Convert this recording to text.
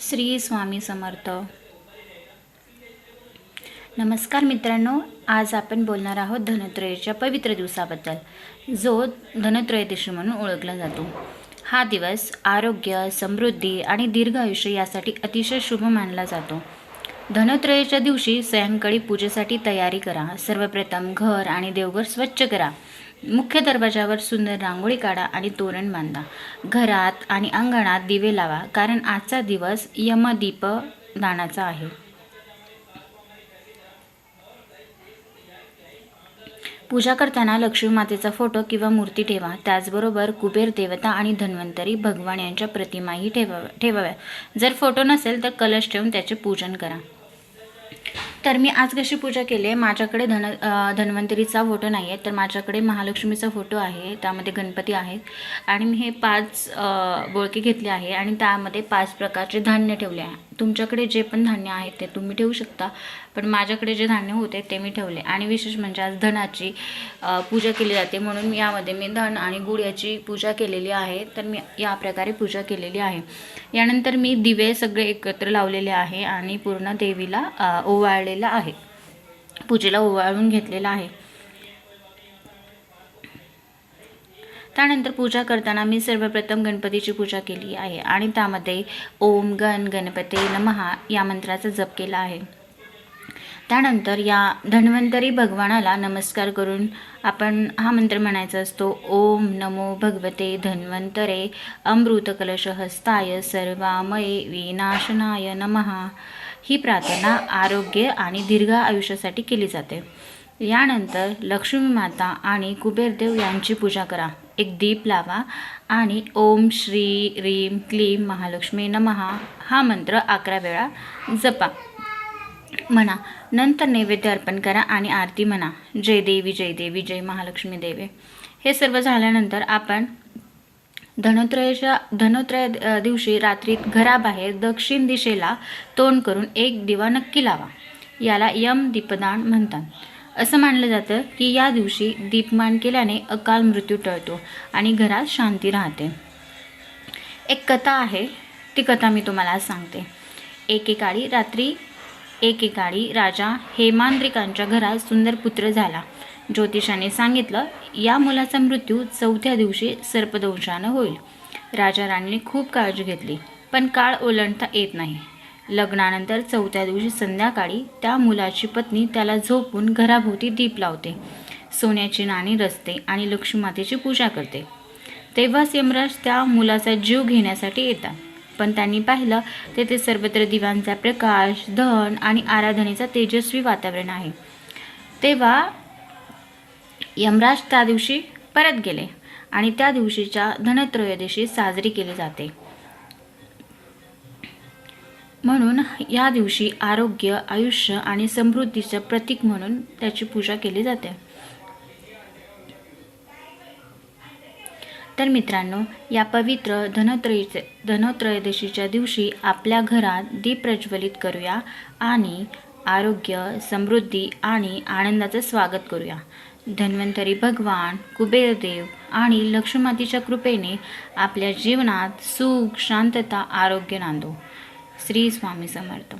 श्री स्वामी समर्थ. नमस्कार मित्रांनो, आज आपण बोलणार आहोत धनत्रयोदशीच्या पवित्र दिवसाबद्दल, जो धनत्रयोदशी म्हणून ओळखला जातो. हा दिवस आरोग्य, समृद्धी आणि दीर्घ आयुष्य यासाठी अतिशय शुभ मानला जातो. धनत्रयोदशीच्या दिवशी सायंकाळी पूजेसाठी तयारी करा. सर्वप्रथम घर आणि देवघर स्वच्छ करा. मुख्य दरवाजावर सुंदर रांगोळी काढा आणि तोरण बांधा. घरात आणि अंगणात दिवे लावा, कारण आजचा दिवस यमदीप दानाचा आहे. पूजा करताना लक्ष्मी मातेचा फोटो किंवा मूर्ती ठेवा. त्याचबरोबर कुबेर देवता आणि धन्वंतरी भगवान यांच्या प्रतिमाही ठेवाव्या. जर फोटो नसेल तर कलश ठेवून त्याचे पूजन करा. तर मी आज कशी पूजा केली आहे, माझ्याकडे धन्वंतरीचा फोटो नाही आहे, तर माझ्याकडे महालक्ष्मीचा फोटो आहे, त्यामध्ये गणपती आहेत आणि मी हे 5 बोळके घेतले आहे आणि त्यामध्ये 5 प्रकारचे धान्य ठेवले आहे. तुमच्याकडे जे पण धान्य आहेत ते तुम्ही ठेवू शकता, पण माझ्याकडे जे धान्य होते ते मी ठेवले. आणि विशेष म्हणजे आज धनाची पूजा केली जाते, म्हणून यामध्ये मी धन आणि गुळ याची पूजा केलेली आहे. तर मी या प्रकारे पूजा केलेली आहे. यानंतर मी दिवे सगळे एकत्र लावलेले आहे आणि पूर्ण देवीला ओवाळलेला आहे, पूजेला ओवाळून घेतलेला आहे. त्यानंतर पूजा करताना मी सर्वप्रथम गणपतीची पूजा केली आहे आणि त्यामध्ये ओम गण गणपते नमः या मंत्राचा जप केला आहे. त्यानंतर या धन्वंतरी भगवानाला नमस्कार करून आपण हा मंत्र म्हणायचा असतो. ओम नमो भगवते धन्वंतरे अमृत कलश हस्ताय सर्वामये विनाशनाय नमः. ही प्रार्थना आरोग्य आणि दीर्घ आयुष्यासाठी केली जाते. यानंतर लक्ष्मी माता आणि कुबेरदेव यांची पूजा करा. एक दीप लावा आणि ओम श्री रीम क्लीम महालक्ष्मी नमः हा मंत्र 11 वेळा जपा म्हणा. नंतर नैवेद्य अर्पण करा आणि आरती म्हणा. जय देवी जय देवी जय महालक्ष्मी देवे. हे सर्व झाल्यानंतर आपण धनोत्रय दिवशी रात्री घराबाहेर दक्षिण दिशेला तोंड करून एक दिवा नक्की लावा. याला यम दीपदान म्हणतात. असं मानलं जातं की या दिवशी दीपमान केल्याने अकाल मृत्यू टळतो आणि घरात शांती राहते. एक कथा आहे, ती कथा मी तुम्हाला सांगते. एकेकाळी राजा हेमांद्रिकांच्या घरात सुंदर पुत्र झाला. ज्योतिषाने सांगितलं, या मुलाचा मृत्यू 4थ्या दिवशी सर्पदंशानं होईल. राजा राणीने खूप काळजी घेतली, पण काळ ओलांडता येत नाही. लग्नानंतर 4थ्या दिवशी संध्याकाळी त्या मुलाची पत्नी त्याला झोपून घराभोवती दीप लावते, सोन्याची नाणी रचते आणि लक्ष्मी मातेची पूजा करते. तेव्हाच यमराज त्या मुलाचा जीव घेण्यासाठी येतात. पण त्यांनी पाहिलं तेथे सर्वत्र दिव्यांचा प्रकाश, धन आणि आराधनेचा तेजस्वी वातावरण आहे. तेव्हा यमराज त्या दिवशी परत गेले आणि त्या दिवशीच्या धनत्रयोदशी साजरी केली जाते. म्हणून या दिवशी आरोग्य, आयुष्य आणि समृद्धीचं प्रतीक म्हणून त्याची पूजा केली जाते. तर मित्रांनो, या पवित्र धनत्रयोदशीच्या दिवशी आपल्या घरात दीप प्रज्वलित करूया आणि आरोग्य, समृद्धी आणि आनंदाचं स्वागत करूया. धन्वंतरी भगवान, कुबेरदेव आणि लक्ष्मीमातेच्या कृपेने आपल्या जीवनात सुख, शांतता, आरोग्य नांदो. श्री स्वामी समर्थ.